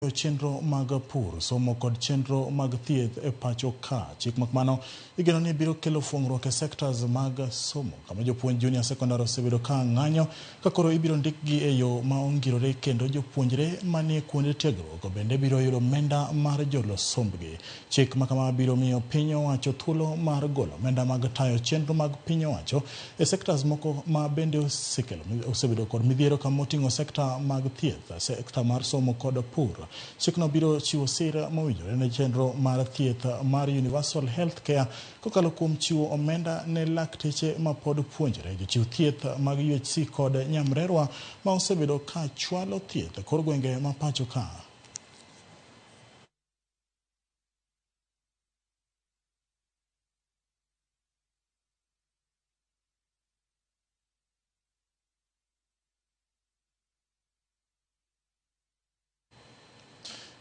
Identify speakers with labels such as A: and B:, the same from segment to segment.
A: chenro mag pur, somo kod chenro mag thieth e pacho ka. Chik makmano igeno ni biro kelo fuong'ruok e sectors mag somo, kama jopuonj junior secondary osebedo ka ng'anyo ka koro ibiro ndikgi e yo ma ongirore, kendo jopuonjre manie kuonde tiegruok bende biro yudo omenda mar jolos sombgi. Chik makama biro miyo piny owacho thuolo mar golo omenda mag tayo chenro mag piny owacho e sectors moko ma bende osebedo kod midhiero, kama oting'o sekta mag thieth, sekta mar somo kod pur. Chikno biro chiwo sir mowinjore ne chenro mar thieth mar Universal Health Care kokalo kuom chiwo omenda ne lakteche ma pod puonjore, jochiw thieth mag UHC kod nyamrerwa ma osebedo ka chwalo thieth e kor gwenge ma pacho ka.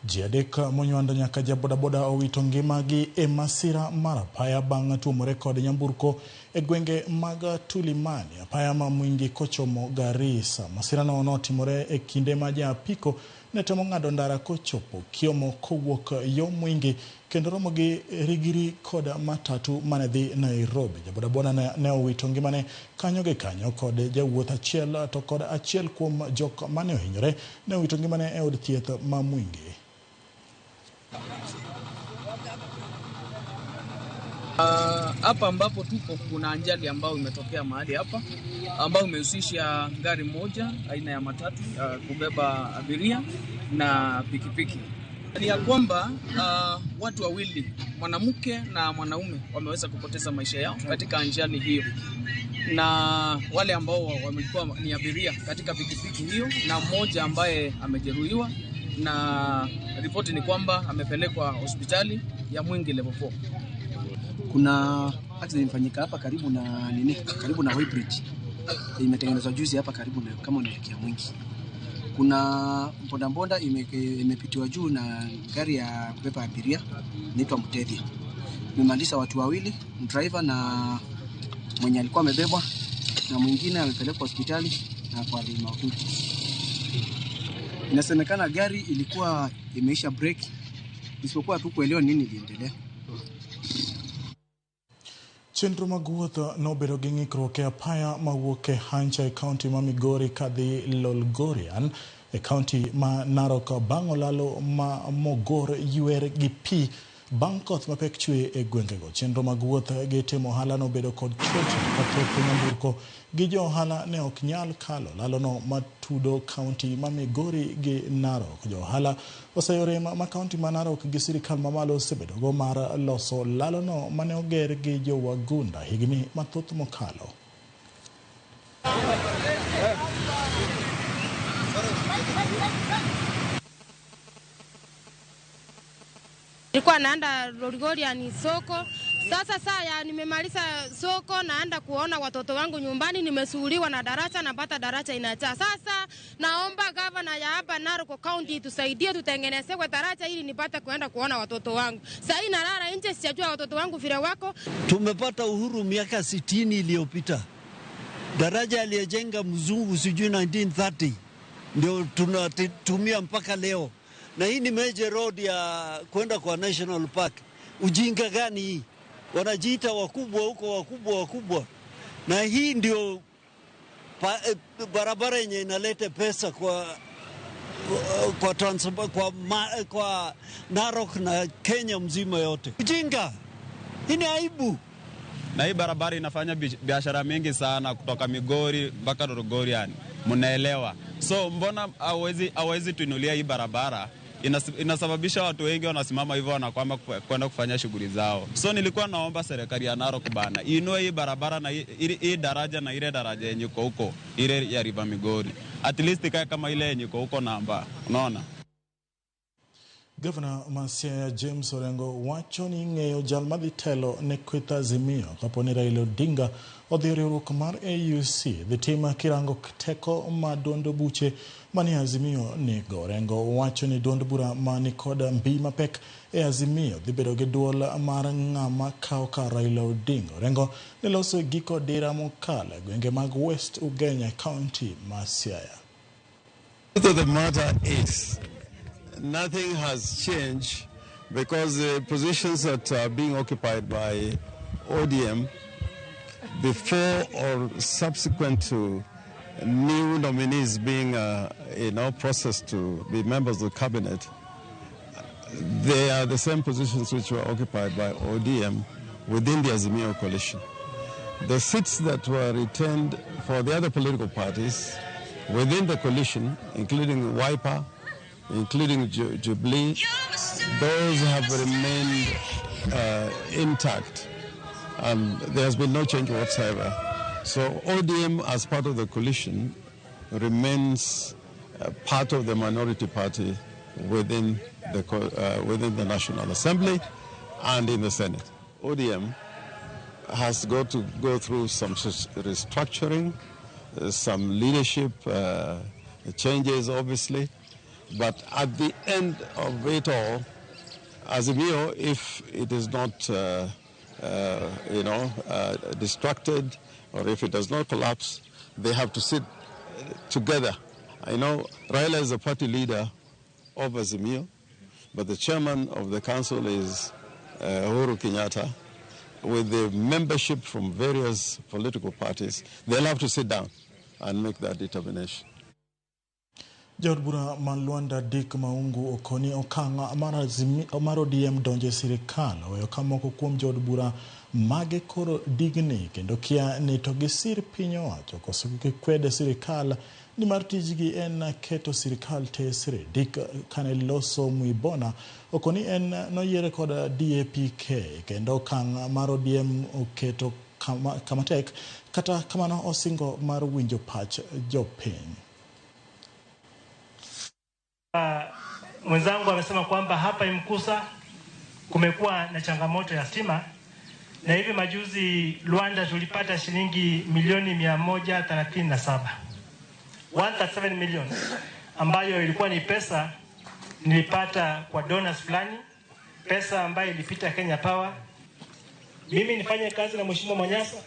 A: Ji adek monywando nyaka jabodaboda owito ngimagi e masira mar apaya bang' tuomore kod nyamburko e gwenge mag Tulimani, apaya ma Mwingi kochomo Garissa. Masirano notimore e kinde ma apiko ne temo ng'ado ndara kochopo Kiomo kowuok yo Mwingi kendo romo gi rigiri kod matatu mane dhi Nairobi. Jabodaboda ne owito ngimane kanyo gi kanyo kod jawuoth achiel, to kod achiel kuom jok mane ohinyore ne owito ngimane e od thieth ma Mwingi.
B: Hapa ambapo tuko kuna ajali ambayo imetokea mahali hapa, ambayo imehusisha gari moja aina ya matatu kubeba abiria na pikipiki. Ni ya kwamba watu wawili, mwanamke na mwanaume, wameweza kupoteza maisha yao katika ajali hiyo, na wale ambao wamekuwa ni abiria katika pikipiki hiyo, na mmoja ambaye amejeruhiwa, na ripoti ni kwamba amepelekwa hospitali ya Mwingi level 4.
C: Kuna accident imefanyika hapa karibu na Weighbridge. Imetengenezwa juzi hapa karibu na kama unaelekea Mwingi. Kuna bodaboda imepitiwa juu na gari ya kubeba abiria inaitwa Mtethi. Imemaliza watu wawili, driver na mwenye alikuwa amebebwa, na mwingine amepelekwa hospitali na kwa maututi. Inasemekana gari ilikuwa imeisha break, isipokuwa tu kuelewa nini iliendelea.
A: Chenro mag wuoth nobedo gi ng'ikruok e apaya mawuok e Hancha e kaunti ma Migori kadhi Lolgorian e kaunti ma Narok bang' olalo ma mogor ywer gi pi bang' koth mapek chwe e gwengego. Chenro mag wuoth gi timo ohala nobedo kod choche kathoth nyamburko gi jo ohala ne ok nyal kalo lalono matudo kaunti ma Migori gi Narok. Jo ohala oseyore ma kaunti ma Narok gi sirikal mamalo osebedo go mar loso lalono mane oger gi jo wagunda higni mathoth mokalo.
D: Nilikuwa naenda Lolgorian soko. Sasa saya nimemaliza soko, naenda kuona watoto wangu nyumbani, nimesuhuliwa na daraja, napata daraja inajaa. Sasa naomba gavana ya hapa Narok County tusaidie, tutengenezewe daraja ili nipate kuenda kuona watoto wangu. Sasa nalala nje, sijajua watoto wangu vile wako.
E: Tumepata uhuru miaka 60 iliyopita. Daraja aliyejenga mzungu sijui 1930 ndio tunatumia mpaka leo. Na hii ni major road ya kwenda kwa National Park. Ujinga gani hii? Wanajiita wakubwa huko, wakubwa. Na hii ndio barabara yenye inaleta pesa kwa Narok na Kenya mzima yote. Ujinga. Hii ni aibu.
F: Na hii barabara inafanya biashara mingi sana kutoka Migori mpaka Lolgorian. Mnaelewa. So mbona hawezi tuinulia hii barabara? Inasababisha watu wengi wanasimama hivyo wanakwama kwenda kufanya shughuli zao. So nilikuwa naomba serikali ya Narok bana inue hii barabara na hii daraja na ile daraja yenye iko huko, ile ya River Migori. At least ikae kama ile yenye iko huko namba. Unaona?
A: Governor Masia James Orengo wacho ni ng'eyo jal madhi telo ne kweth Azimio kapo ni Raila Odinga odhi riwruok mar AUC dhi timo kirango teko ma duond buche mani Azimio nigo. Orengo wacho ni duond bura mani kod mbi mapek e Azimio dhi bedo gi duol mar ng'ama kao ka Raila Odinga. Orengo ne loso giko dira mokalo gwenge mag West Ugenya County ma Siaya.
G: The matter is nothing has changed because the positions that are being occupied by ODM before or subsequent to new nominees being processed to be members of the cabinet, they are the same positions which were occupied by ODM within the Azimio coalition. The seats that were retained for the other political parties within the coalition, including Wiper, including Jubilee, those have remained intact, and there has been no change whatsoever. So ODM, as part of the coalition, remains part of the minority party within the National Assembly and in the Senate. ODM has got to go through some restructuring, some leadership changes, obviously. But at the end of it all, Azimio, if it is not, distracted, or if it does not collapse, they have to sit together. I know Raila is the party leader of Azimio, but the chairman of the council is Uhuru Kenyatta. With the membership from various political parties, they'll have to sit down and make that determination.
A: Jaod bura Malwanda Dick Maungu Okoni okanga amaro DM donje sirikal oyo kamoko kuom jaod bura mage koro digni kendo kia ni to gisir piny owacho koso kwede sirikal ni mar tijgi en keto sirikal tesre. Dick kane loso Mwibona Okoni en noyiere kod DAPK kendo kang maro DM oketo kamatek kata kamano osingo mar winjo pach jopiny.
H: Mwenzangu amesema kwamba hapa Imkusa kumekuwa na changamoto ya stima, na hivi majuzi Luanda tulipata shilingi milioni 137 million, ambayo ilikuwa ni pesa nilipata kwa donors fulani, pesa ambayo ilipita Kenya Power. Mimi nifanye kazi na Mheshimiwa Manyasa,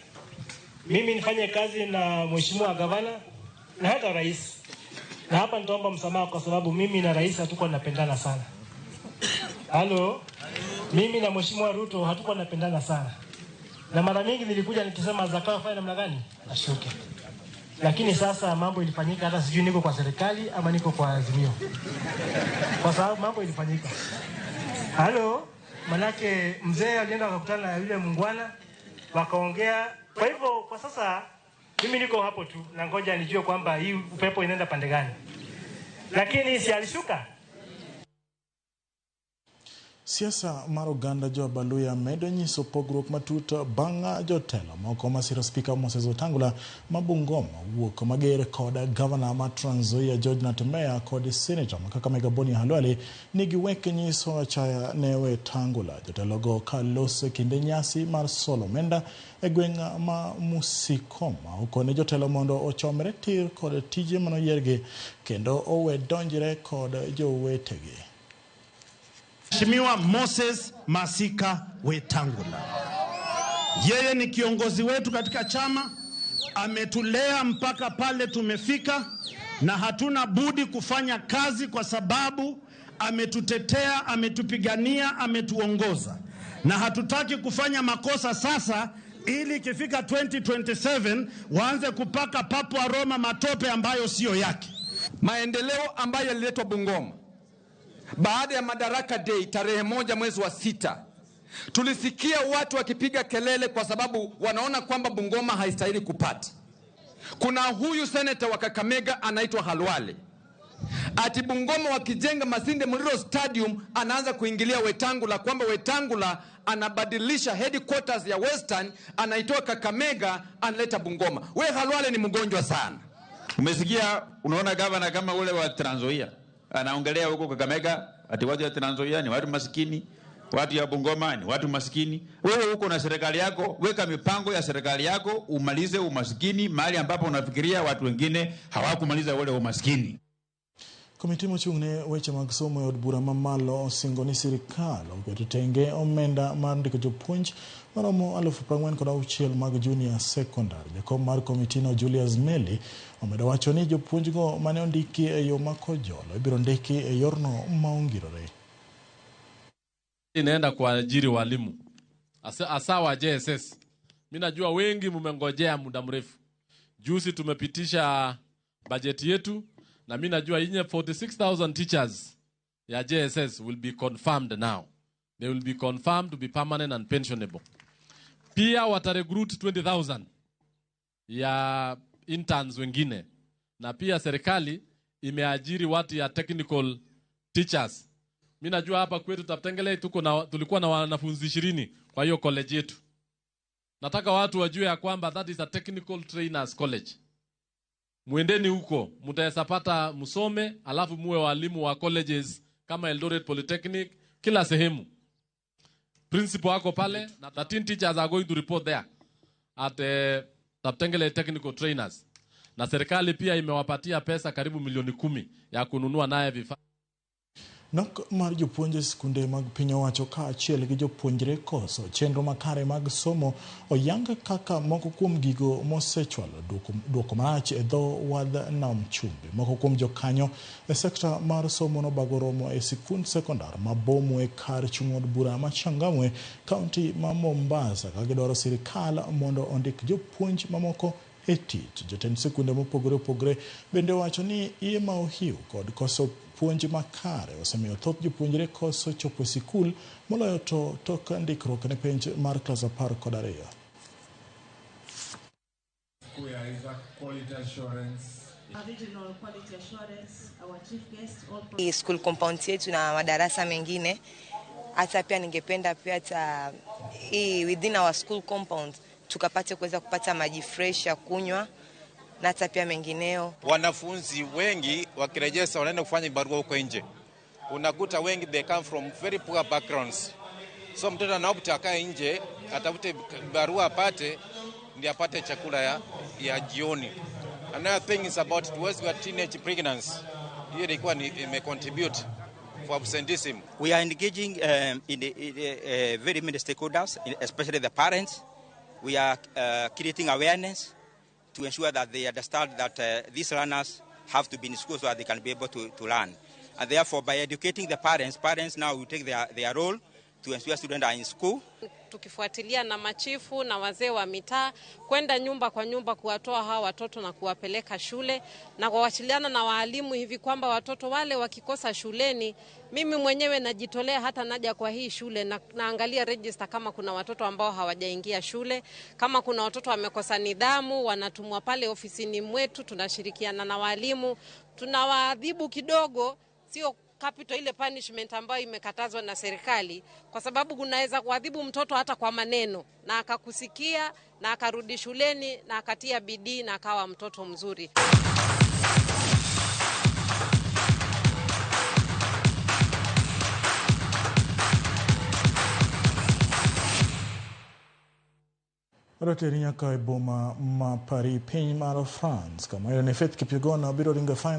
H: mimi nifanye kazi na Mheshimiwa Gavana na hata rais. Na hapa nitaomba msamaha kwa sababu mimi na rais hatuko napendana sana. Halo? Mimi na Mheshimiwa Ruto hatuko napendana sana. Na mara mingi nilikuja nikisema Zakayo fanya namna gani? Ashuke. Lakini sasa mambo ilifanyika, hata sijui niko kwa serikali ama niko kwa Azimio. Kwa sababu mambo ilifanyika. Halo? Manake mzee alienda akakutana na yule mungwana wakaongea. Kwa hivyo kwa sasa mimi niko hapo tu na ngoja nijue kwamba hii upepo inaenda pande gani. Lakini si alishuka.
A: Siasa mar oganda jo Baluya medo nyiso pogruok matut bang' jotelo moko masiro spika Moses Wetangula ma Bungoma wuok mager kod gavana ma Trans Nzoia George Natembeya kod senator ma Kakamega Boni Halwale nigi wek nyiso achaya ne Wetangula. Jotelogo kalose kinde nyasi mar solo omenda e gweng' ma Musikoma okone jotelo mondo ochomre tir kod tije manoyiergi kendo owe donjre kod jowetegi.
I: Mheshimiwa Moses Masika Wetangula, yeye ni kiongozi wetu katika chama, ametulea mpaka pale tumefika, na hatuna budi kufanya kazi kwa sababu ametutetea, ametupigania, ametuongoza, na hatutaki kufanya makosa sasa ili ikifika 2027 waanze kupaka papu aroma matope ambayo sio yake.
J: Maendeleo ambayo yaliletwa Bungoma baada ya Madaraka Day tarehe 1 mwezi wa 6, tulisikia watu wakipiga kelele kwa sababu wanaona kwamba Bungoma haistahili kupata. Kuna huyu senator wa Kakamega anaitwa Halwale, ati Bungoma wakijenga Masinde Muliro Stadium anaanza kuingilia Wetangula, kwamba Wetangula anabadilisha headquarters ya Western, anaitoa Kakamega analeta Bungoma. We Halwale ni mgonjwa sana.
K: Umesikia, unaona gavana kama ule wa Trans Nzoia anaongelea huko Kakamega ati watu wa Trans Nzoia ni watu maskini, watu ya Bungoma ni watu maskini. Wewe huko na serikali yako, weka mipango ya serikali yako umalize umaskini mahali ambapo unafikiria watu wengine hawakumaliza ule umaskini.
A: Komiti mochung'ne weche mag somo e od bura mamalo osingo ni sirikal oketo tenge omenda mar ndiko jopuonj maromo 46,000 mag junior secondary. Jakom mar komitino Julius Meli omedo wacho ni jopuonjgo mane ondiki e yo makojolo ibiro ndiki e yorno maongirore.
L: Inaenda kuajiri walimu asa wa JSS. Mimi najua wengi mmengojea muda mrefu. Juzi tumepitisha bajeti yetu na mimi najua yenye 46,000 teachers ya JSS will be confirmed now. They will be confirmed to be permanent and pensionable. Pia watarecruit 20,000 ya interns wengine. Na pia serikali imeajiri watu ya technical teachers. Mimi najua hapa kwetu Taptengele tulikuwa na wanafunzi 20 kwa hiyo college yetu. Nataka watu wajue ya kwamba that is a technical trainers college. Muendeni huko, mtayapata msome, alafu muwe walimu wa colleges kama Eldoret Polytechnic, kila sehemu. Principal wako pale na 13 teachers are going to report there at Taptengele Technical Trainers. Na serikali pia imewapatia pesa karibu milioni 10 ya kununua naye vifaa.
A: Nok mar jopuonje skunde mag piny owacho ka achiel gi jopuonjre koso chenro makare mag somo oyanga kaka moko kuom gigo mosechwalo duoko marach e dho wadh nam chumbi. Moko kuom jokanyo e sekta mar somo no bagoromo e sikund sekondar mabomo e kar chung' od bura ma Changamwe kaunti ma Mombasa ka gidwaro sirikal mondo ondik jopuonj mamoko e tich. Jotend sikunde mopogore opogore bende wacho ni iye ma ohiu kod koso puonj makare osemiyo thoth jopuonjre koso chopo sikul moloyo to tok ndikruok ne penj mar klas 12.
M: School compound yetu na madarasa mengine, hata pia ningependa pia hata within our school compound tukapate kuweza kupata maji fresh ya kunywa na hata pia mengineo.
N: Wanafunzi wengi wakirejea wanaenda kufanya barua huko nje. Unakuta wengi they come from very poor backgrounds. So mtoto anaopta akae nje, atafute barua apate ndio apate chakula ya jioni. Another thing is about towards teenage pregnancy. Hiyo ilikuwa ime contribute for absenteeism.
O: We are engaging in very many stakeholders, especially the parents. We are creating awareness to ensure that they understand that these learners have to be in school so that they can be able to learn. And therefore, by educating the parents now will take their role to ensure students are in school.
P: Tukifuatilia na machifu na wazee wa mitaa kwenda nyumba kwa nyumba kuwatoa hawa watoto na kuwapeleka shule na kuwasiliana na walimu hivi kwamba watoto wale wakikosa shuleni, mimi mwenyewe najitolea hata naja kwa hii shule na naangalia register kama kuna watoto ambao hawajaingia shule, kama kuna watoto wamekosa nidhamu, wanatumwa pale ofisini mwetu, tunashirikiana na walimu, tunawaadhibu kidogo, sio capital ile punishment ambayo imekatazwa na serikali, kwa sababu kunaweza kuadhibu mtoto hata kwa maneno na akakusikia na akarudi shuleni na akatia bidii na akawa mtoto mzuri.
A: Rotary nyaka e boma ma Paris piny mar France kama ne Faith Kipyegon biro ringo final